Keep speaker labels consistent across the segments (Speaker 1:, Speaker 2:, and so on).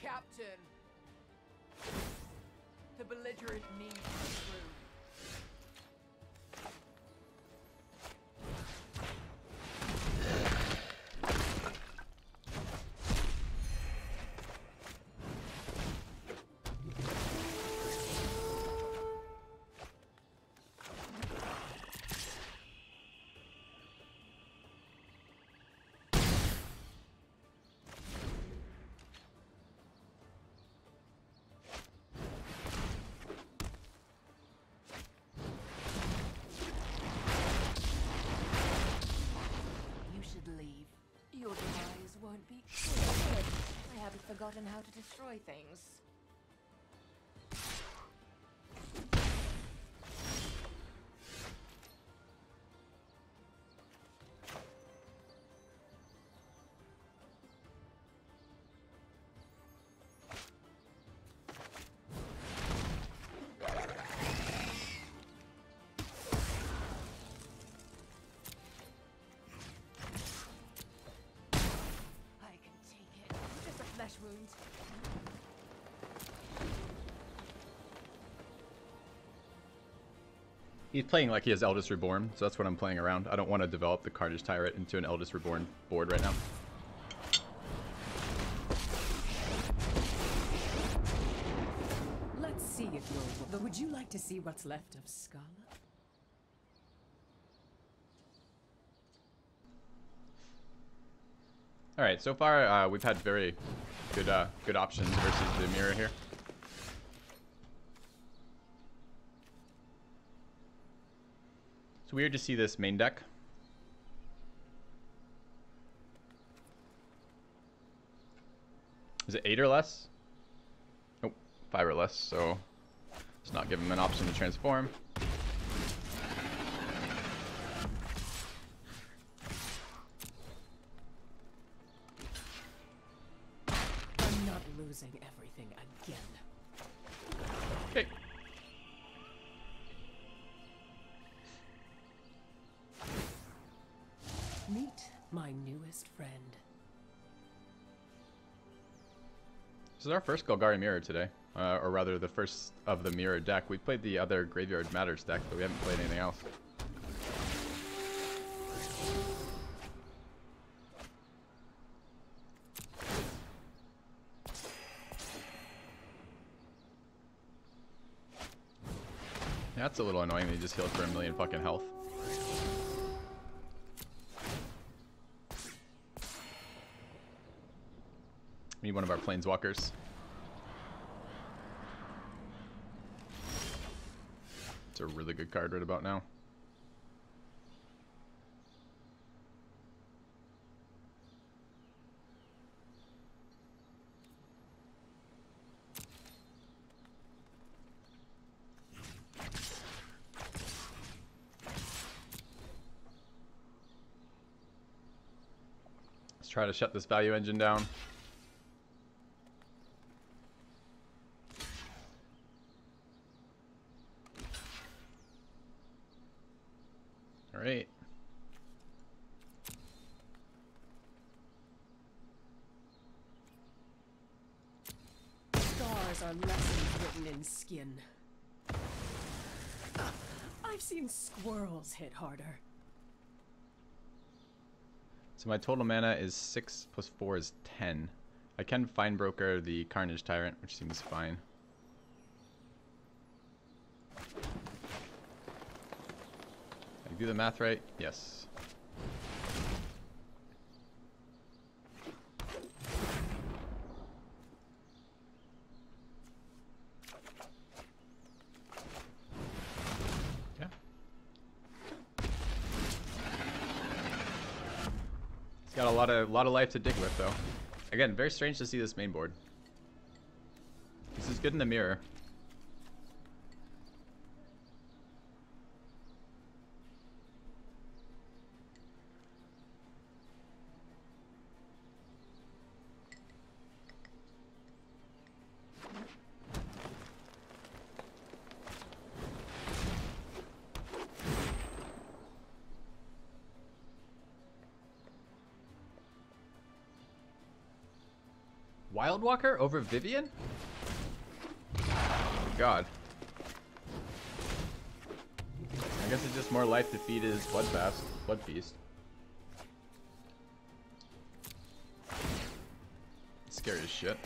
Speaker 1: captain. The belligerent need is true. Leave. Your demise won't be good. I haven't forgotten how to destroy things. Wounds.
Speaker 2: He's playing like he has Eldest Reborn, so that's what I'm playing around. I don't want to develop the Carnage Tyrant into an Eldest Reborn board right now.
Speaker 3: Let's see if you're... Would you like to see what's left of Scala?
Speaker 2: All right, so far we've had very good options versus the mirror here. It's weird to see this main deck. Is it 8 or less? Nope, 5 or less, so let's not give him an option to transform.
Speaker 3: Losing everything again.
Speaker 2: Okay.
Speaker 3: Meet my newest friend.
Speaker 2: This is our first Golgari mirror today, or rather the first of the mirror deck. We played the other Graveyard Matters deck, but we haven't played anything else. That's a little annoying that he just healed for 1,000,000 fucking health. We need one of our planeswalkers. It's a really good card right about now. Try to shut this value engine down. All right.
Speaker 3: Stars are lessons written in skin. I've seen squirrels hit harder.
Speaker 2: So my total mana is 6 plus 4 is 10. I can Fine Broker the Carnage Tyrant, which seems fine. I do the math right? Yes. Got a lot of life to dig with, though. Again, very strange to see this main board. This is good in the mirror. Wildwalker over Vivian? God. I guess it's just more life to feed his blood feast. Scary as shit.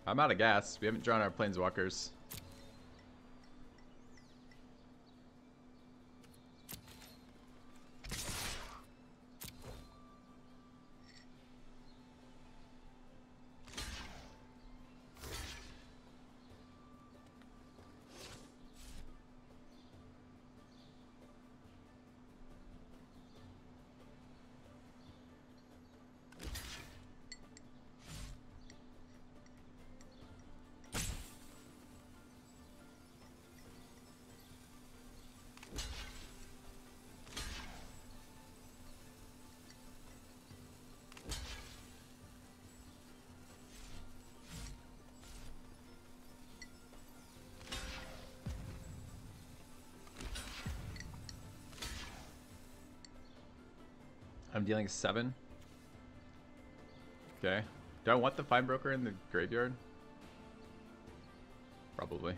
Speaker 2: I'm out of gas. We haven't drawn our planeswalkers. I'm dealing 7. Okay. Do I want the Fine Broker in the graveyard? Probably.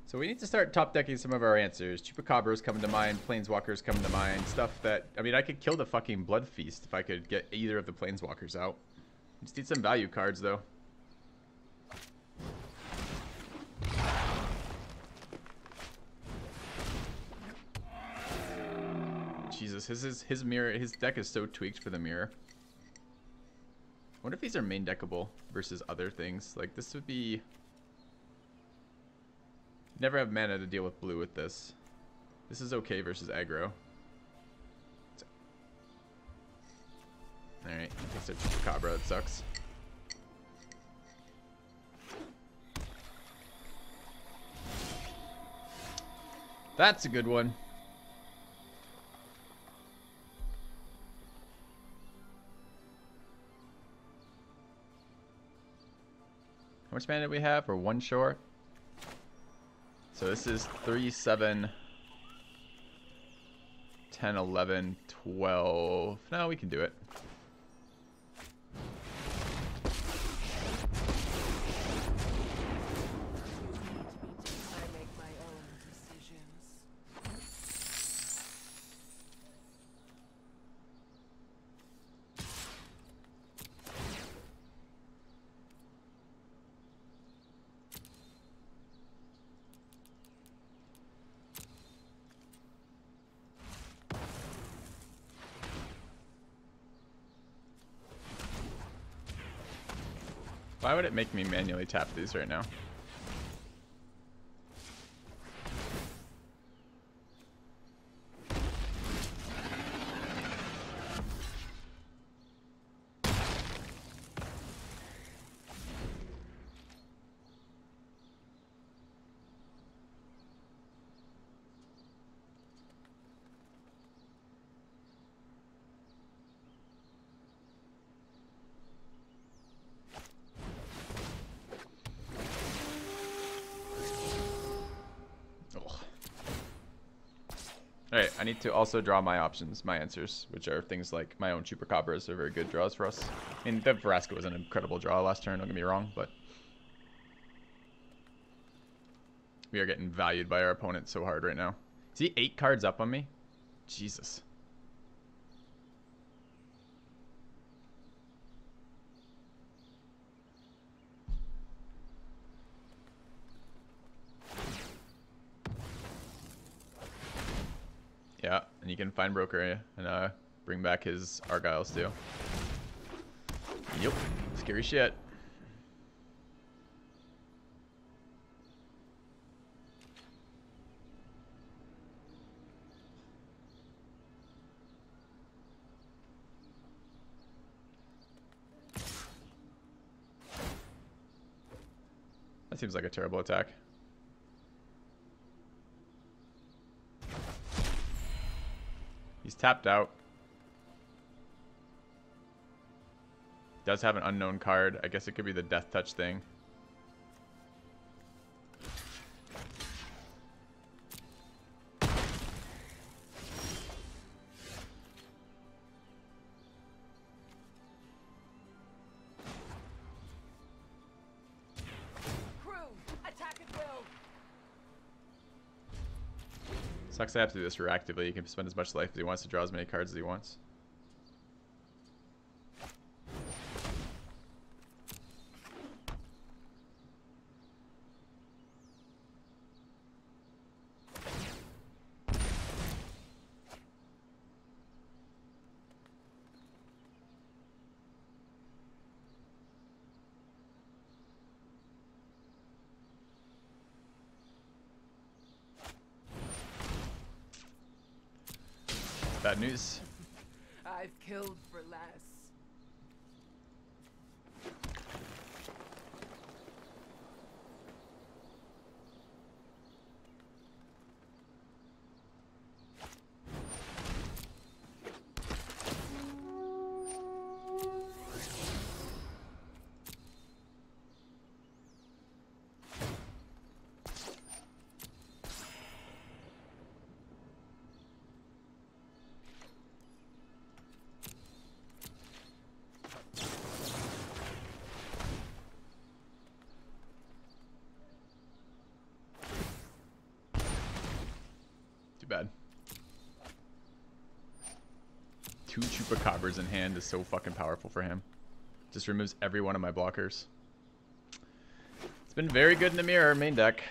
Speaker 2: So we need to start top decking some of our answers. Chupacabras come to mind, Planeswalkers come to mind, stuff that... I mean, I could kill the fucking Blood Feast if I could get either of the Planeswalkers out. Just need some value cards, though. Jesus, his mirror, his deck is so tweaked for the mirror. I wonder if these are main deckable versus other things. Like, this would be... Never have mana to deal with blue with this. This is okay versus aggro. Alright, takes our Chupacabra, it sucks. That's a good one. How much mana do we have? We're 1 short. So this is 3, 7, 10, 11, 12. No, we can do it.
Speaker 1: I make my own decisions.
Speaker 2: Why would it make me manually tap these right now? Alright, I need to also draw my options, my answers, which are things like my own Chupacabras are very good draws for us. I mean, the Vraska was an incredible draw last turn, don't get me wrong, but we are getting valued by our opponent so hard right now. Is he 8 cards up on me? Jesus. Yeah, and you can find Broker and bring back his Argyles too. Yep, scary shit. That seems like a terrible attack. He's tapped out. Does have an unknown card. I guess it could be the Death Touch thing. Sucks I have to do this reactively. He can spend as much life as he wants to draw as many cards as he wants. Bad news.
Speaker 3: I've killed for less.
Speaker 2: Bad. 2 Chupacabras in hand is so fucking powerful for him. Just removes every one of my blockers. It's been very good in the mirror main deck.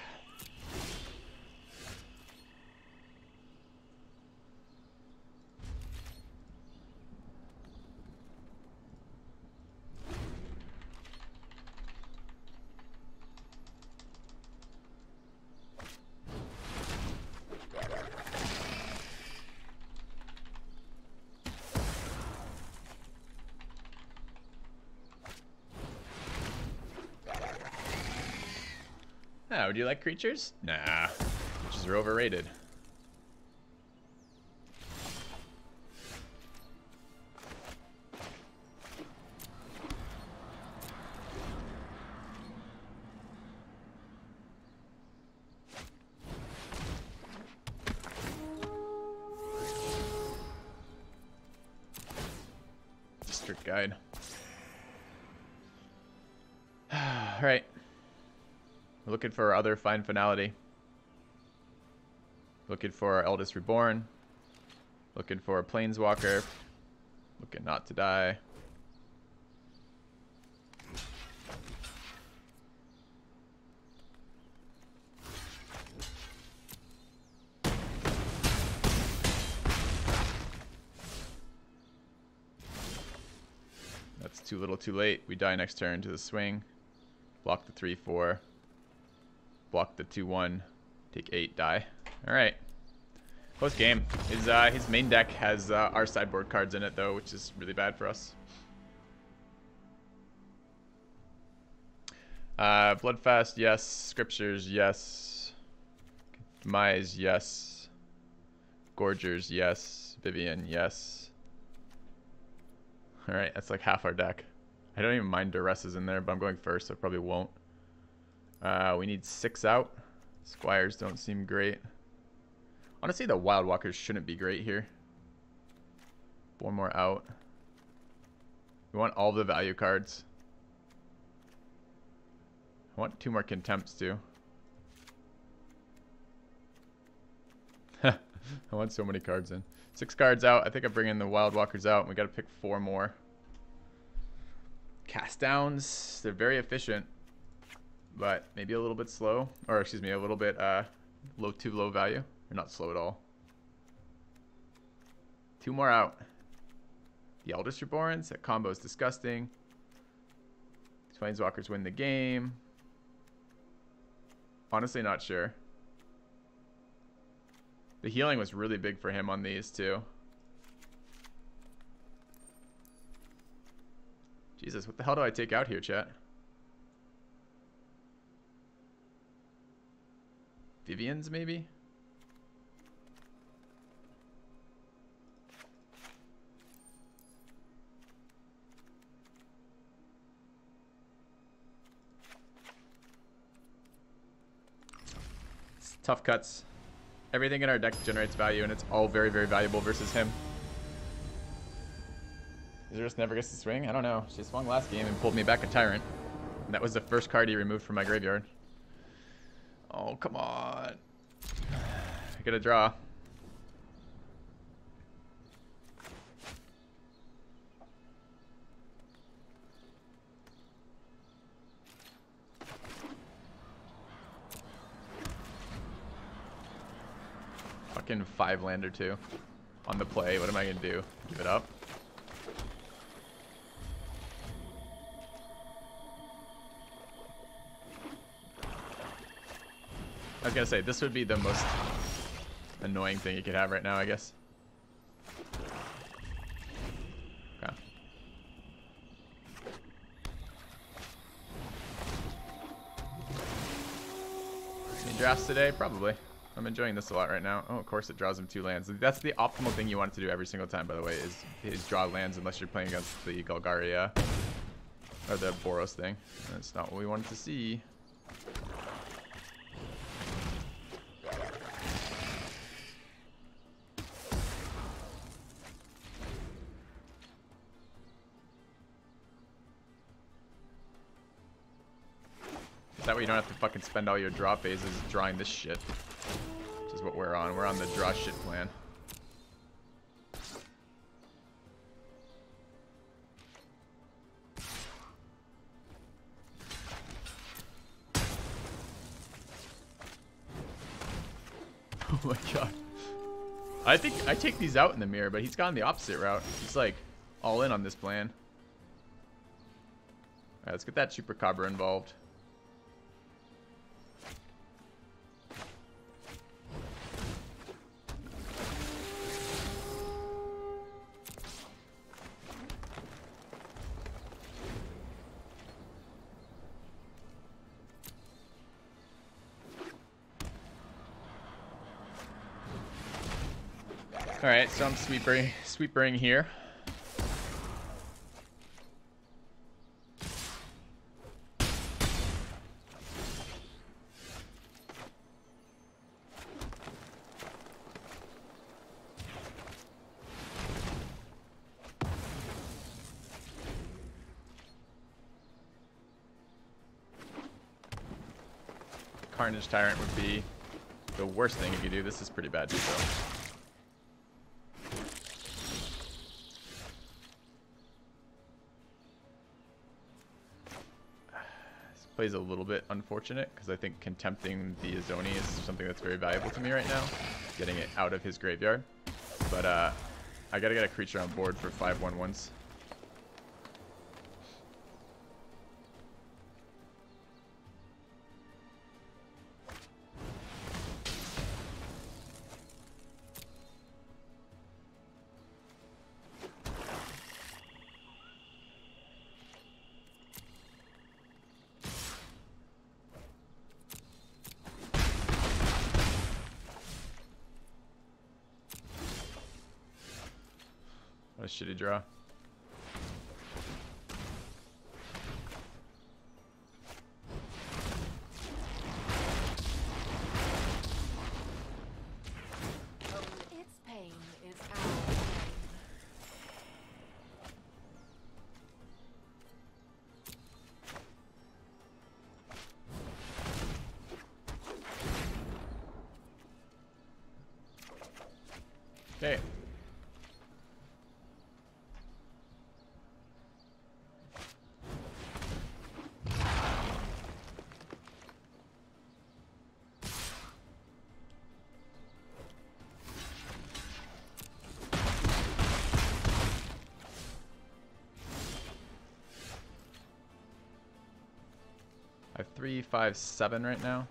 Speaker 2: Oh, do you like creatures? Nah. Creatures are overrated. District Guide. Alright. We're looking for our other fine finality. Looking for our Eldest Reborn. Looking for a Planeswalker. Looking not to die. That's too little too late. We die next turn to the swing. Block the 3/4. Block the 2/1. Take 8, die. Alright. Close game. His main deck has our sideboard cards in it, though, which is really bad for us. Bloodfast, yes. Scriptures, yes. Demise, yes. Gorgers, yes. Vivian, yes. Alright, that's like half our deck. I don't even mind Duresses in there, but I'm going first, so I probably won't. We need 6 out. Squires don't seem great. Honestly, the Wild Walkers shouldn't be great here. 4 more out. We want all the value cards. I want 2 more Contempts, too. I want so many cards in. 6 cards out. I think I'm bringing the Wild Walkers out, and we got to pick 4 more. Cast downs. They're very efficient, but maybe a little bit slow. Or, excuse me, a little bit too low value. Or not slow at all. 2 more out. The Eldest Reborns. That combo is disgusting. Planeswalkers win the game. Honestly, not sure. The healing was really big for him on these, too. Jesus, what the hell do I take out here, chat? Vivian's maybe? It's tough cuts. Everything in our deck generates value, and it's all very, very valuable versus him. Zerus never gets to swing? I don't know. She swung last game and pulled me back a Tyrant. And that was the first card he removed from my graveyard. Oh, come on. I get a draw. Fucking 5-land or 2 on the play. What am I gonna do? Give it up? I was gonna say, this would be the most annoying thing you could have right now, I guess. Okay. Any drafts today? Probably. I'm enjoying this a lot right now. Oh, of course it draws him 2 lands. That's the optimal thing you want it to do every single time, by the way, is draw lands unless you're playing against the Golgari, or the Boros thing. That's not what we wanted to see. That way you don't have to fucking spend all your draw phases drawing this shit. Which is what we're on. We're on the draw shit plan. Oh my god. I think I take these out in the mirror, but he's gone the opposite route. He's like all in on this plan. Alright, let's get that Chupacabra involved. Alright, so I'm sweepering here. Carnage Tyrant would be the worst thing you could do. This is pretty bad too, though. Plays a little bit unfortunate because I think contempting the Azoni is something that's very valuable to me right now, getting it out of his graveyard. But I gotta get a creature on board for 5/1/1s. What a shitty draw.
Speaker 1: Its pain is our pain.
Speaker 2: Okay. I have 3, 5, 7 right now.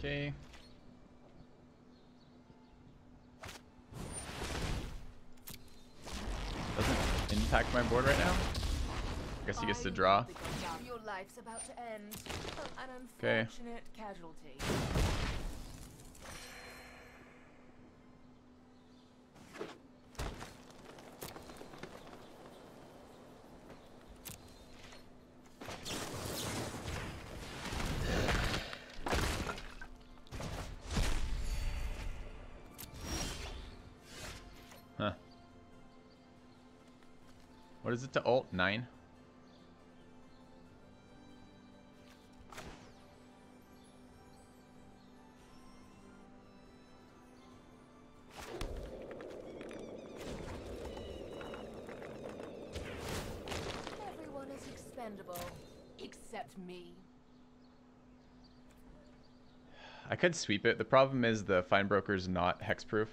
Speaker 2: Okay. Doesn't impact my board right now. I guess he gets to draw.
Speaker 1: Your life's about to end. An
Speaker 2: Okay.
Speaker 1: unfortunate casualty.
Speaker 2: Huh. What is it to ult? 9?
Speaker 1: Everyone is expendable, except me.
Speaker 2: I could sweep it. The problem is the Fine Broker's not hexproof.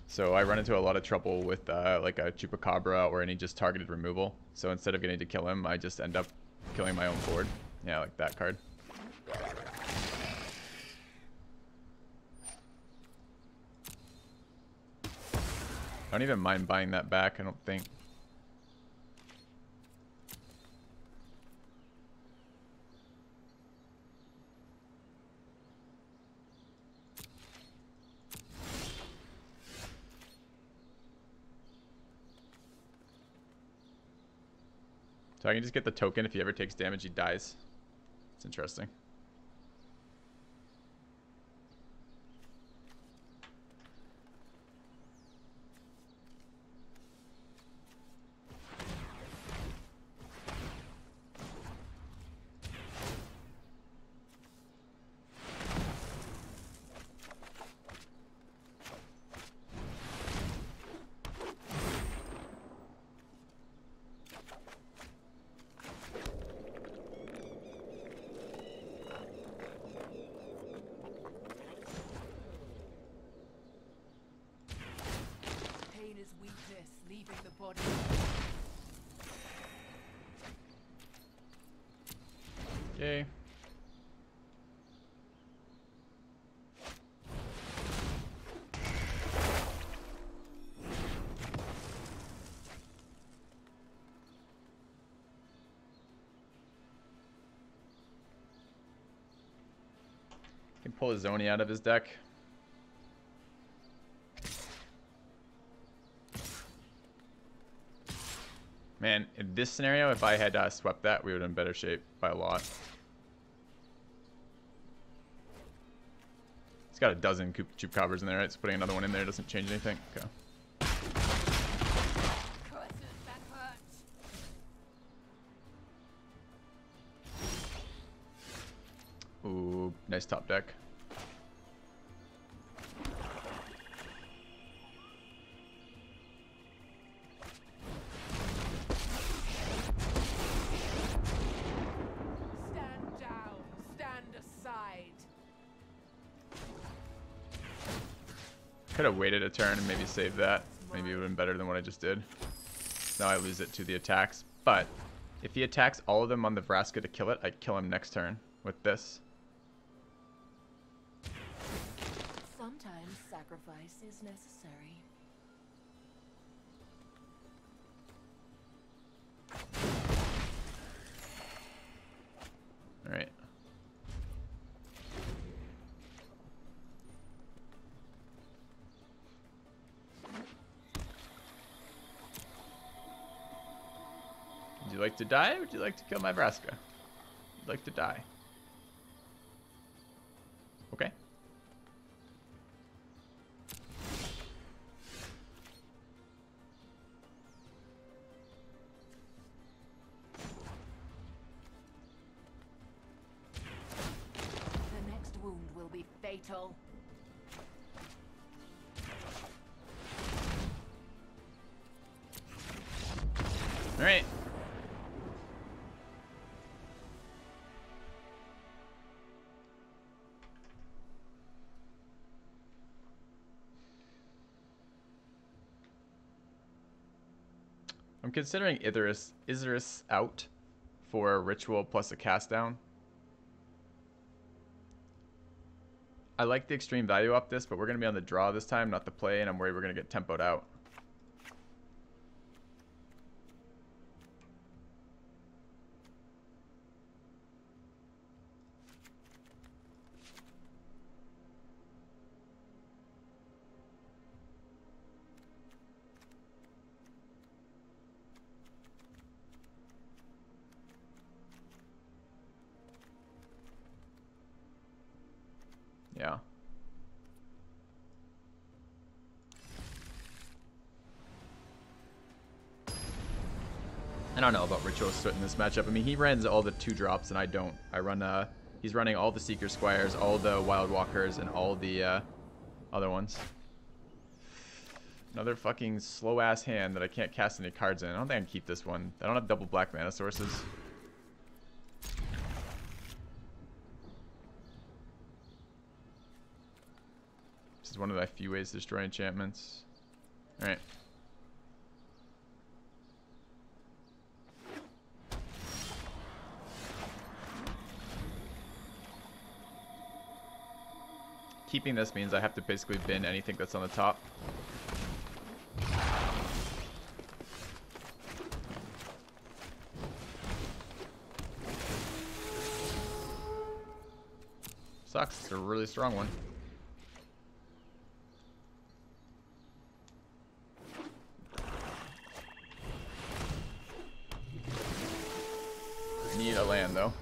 Speaker 2: So I run into a lot of trouble with like a Chupacabra or any just targeted removal. So instead of getting to kill him, I just end up killing my own board. Yeah, like that card. I don't even mind buying that back, I don't think. So I can just get the token. If he ever takes damage, he dies. It's interesting.
Speaker 1: Pain is weakness, leaving the body.
Speaker 2: Okay. Can pull a Zoni out of his deck. Man, in this scenario, if I had swept that, we would have been in better shape by a lot. He's got a dozen Chupacabras in there, right? So putting another one in there doesn't change anything. Okay.
Speaker 1: That hurt.
Speaker 2: Ooh, nice top deck.
Speaker 1: Stand down, stand aside.
Speaker 2: Could have waited a turn and maybe saved that. Maybe it would have been better than what I just did. Now I lose it to the attacks. But if he attacks all of them on the Vraska to kill it, I'd kill him next turn with this.
Speaker 1: Sometimes sacrifice is necessary.
Speaker 2: All right. Would you like to die or would you like to kill my Vraska? You'd like to die. Okay.
Speaker 1: The next wound will be fatal.
Speaker 2: All right. I'm considering Isurus out for a ritual plus a cast down. I like the extreme value up this, but we're going to be on the draw this time, not the play, and I'm worried we're going to get tempoed out. Yeah. I don't know about Ritual Soot in this matchup. I mean, he runs all the 2 drops and I don't. I run, he's running all the Seeker Squires, all the Wild Walkers, and all the, other ones. Another fucking slow-ass hand that I can't cast any cards in. I don't think I can keep this one. I don't have double black mana sources. This is one of the few ways to destroy enchantments. Alright. Keeping this means I have to basically bin anything that's on the top. Sucks. It's a really strong one. Need a land though.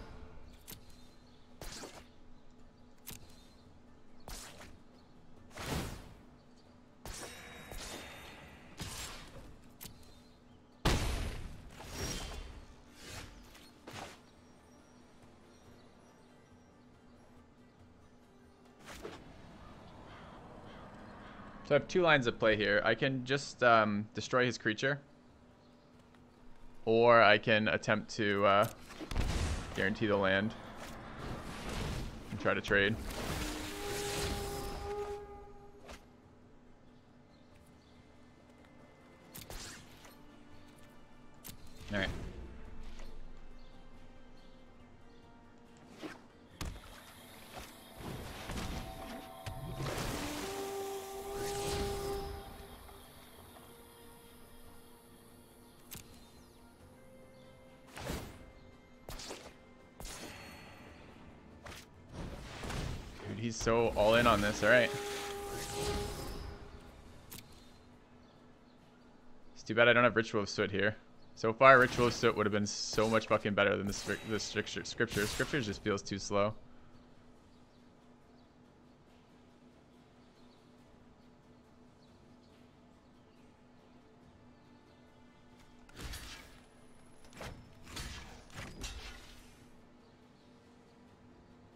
Speaker 2: So I have 2 lines of play here. I can just destroy his creature, or I can attempt to guarantee the land and try to trade. All right. He's so all in on this. All right. It's too bad I don't have Ritual of Soot here. So far, Ritual of Soot would have been so much fucking better than the Scripture. Scriptures just feels too slow.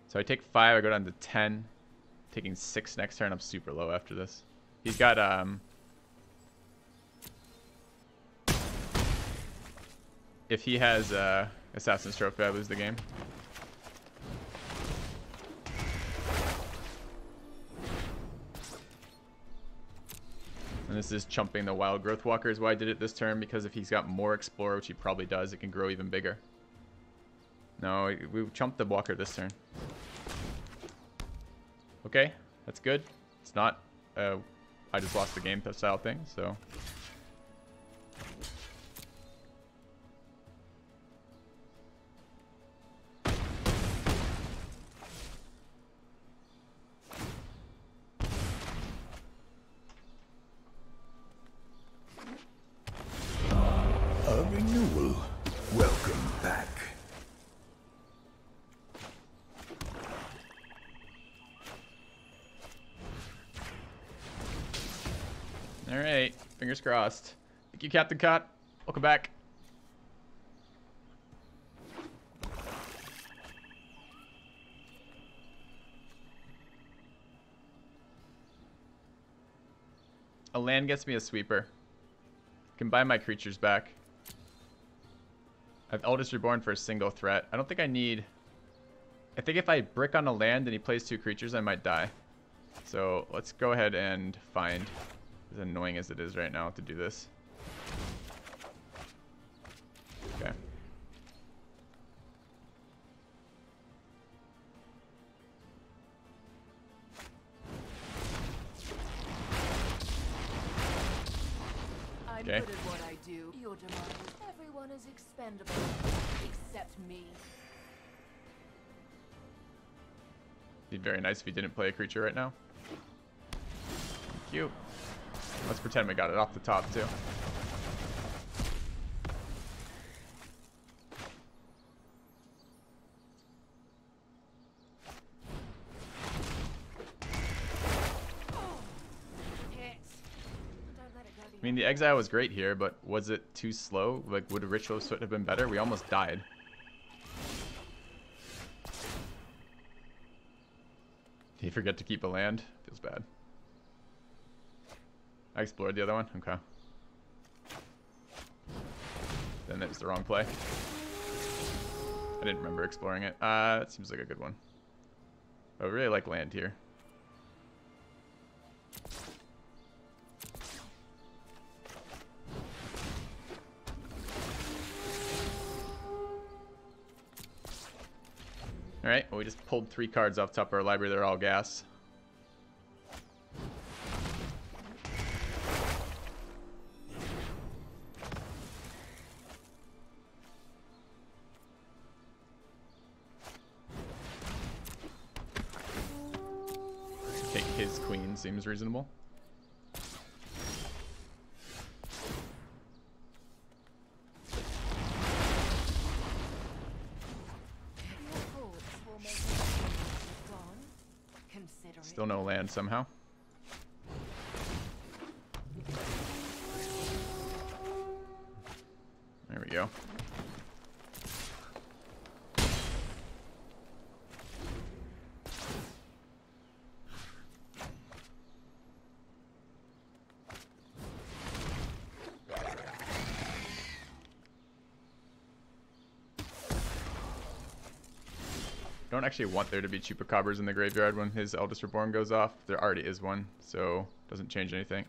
Speaker 2: So I take 5, I go down to 10. Taking 6 next turn, I'm super low after this. He's got, if he has, Assassin's Trophy, I lose the game. And this is chumping the Wild Growth Walker is why I did it this turn, because if he's got more Explorer, which he probably does, it can grow even bigger. No, we chumped the Walker this turn. Okay, that's good. It's not I just lost the game style thing, so.
Speaker 4: A renewal. Welcome back.
Speaker 2: All right, fingers crossed. Thank you, Captain Cott. Welcome back. A land gets me a sweeper. Can buy my creatures back. I have Eldest Reborn for a single threat. I don't think I need... I think if I brick on a land and he plays 2 creatures, I might die. So let's go ahead and find... As annoying as it is right now to do this. Okay. Okay.
Speaker 1: good at what I do. Your demand is everyone is expendable, except me.
Speaker 2: It'd be very nice if you didn't play a creature right now. Thank you. Let's pretend we got it off the top too. I mean, the exile was great here, but was it too slow? Like, would a ritual foot have been better? We almost died. Did he forget to keep a land? Feels bad. I explored the other one? Okay. Then that was the wrong play. I didn't remember exploring it. That seems like a good one. I really like land here. Alright, well, we just pulled 3 cards off top of our library. They're all gas. Take his queen seems reasonable. Still no land somehow. There we go. Don't actually want there to be chupacabras in the graveyard when his Eldest Reborn goes off. There already is one, so doesn't change anything.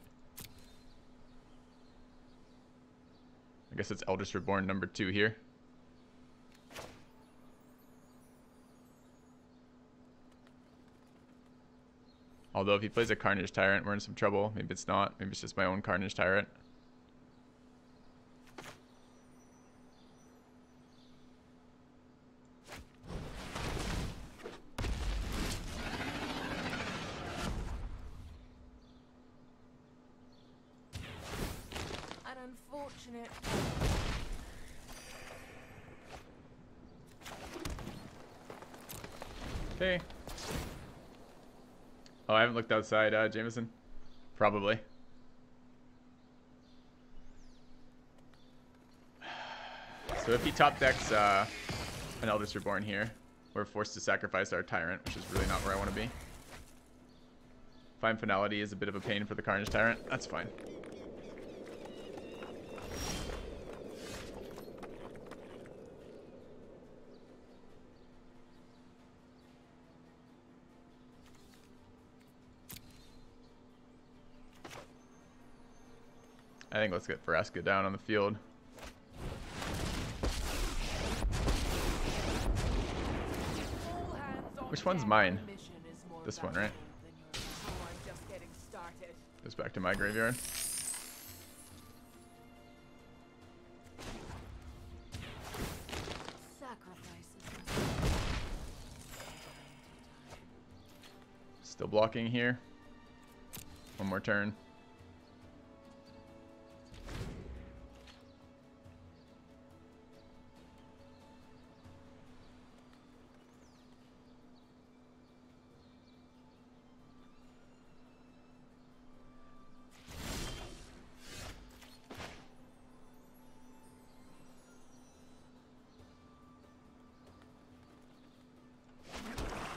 Speaker 2: I guess it's Eldest Reborn number 2 here. Although if he plays a Carnage Tyrant, we're in some trouble. Maybe it's not. Maybe it's just my own Carnage Tyrant.
Speaker 1: Unfortunate.
Speaker 2: Okay. Oh, I haven't looked outside, Jameson. Probably. So if he top decks an Eldest Reborn here, we're forced to sacrifice our Tyrant, which is really not where I want to be. Fine Finality is a bit of a pain for the Carnage Tyrant. That's fine. I think let's get Vraska down on the field. Which one's mine? This one, right? Goes back to my graveyard. Still blocking here. One more turn.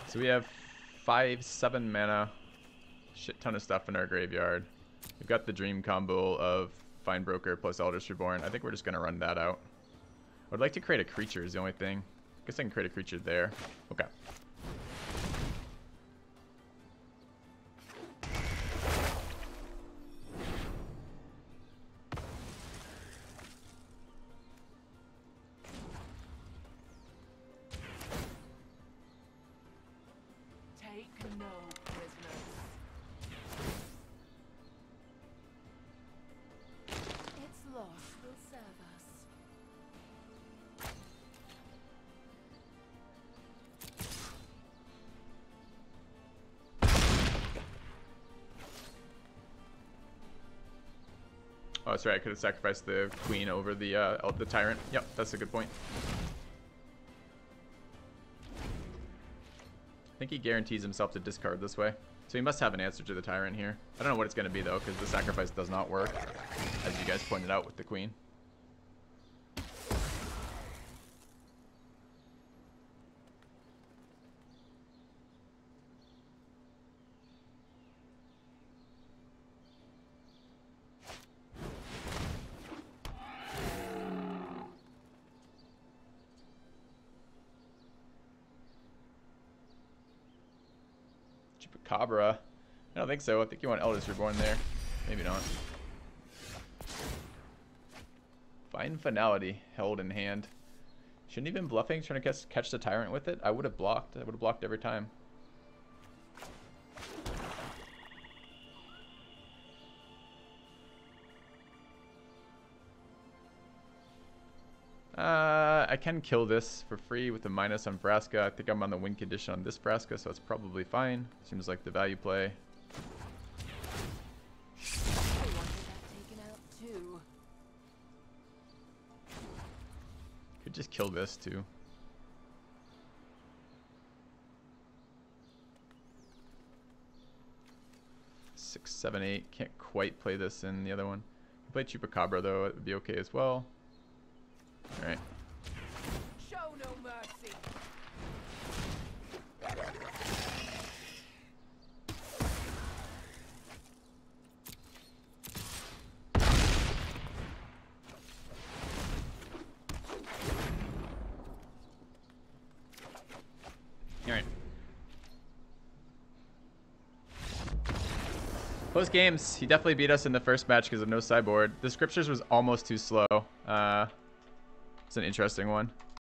Speaker 2: So we have 5-7 mana, shit ton of stuff in our graveyard. We've got the dream combo of Fine Broker plus Eldest Reborn. I think we're just gonna run that out. I would like to create a creature is the only thing. I guess I can create a creature there. Okay.
Speaker 1: boss will serve us.
Speaker 2: Oh, that's right. I could have sacrificed the queen over the tyrant. Yep, that's a good point. I think he guarantees himself to discard this way. So he must have an answer to the tyrant here. I don't know what it's going to be, though, because the sacrifice does not work, as you guys pointed out with the queen. Chupacabra. I don't think so. I think you want Eldest Reborn there. Maybe not. Fine Finality held in hand. Shouldn't he have been bluffing, trying to catch the tyrant with it? I would have blocked. I would have blocked every time. I can kill this for free with the minus on Vraska. I think I'm on the win condition on this Vraska, so it's probably fine. Seems like the value play.
Speaker 1: I wanted that taken out too.
Speaker 2: Could just kill this too. 6, 7, 8. Can't quite play this in the other one. Play Chupacabra though, it would be okay as well. Alright.
Speaker 1: Show no mercy.
Speaker 2: Alright. Close games. He definitely beat us in the first match because of no sideboard. The scriptures was almost too slow. It's an interesting one.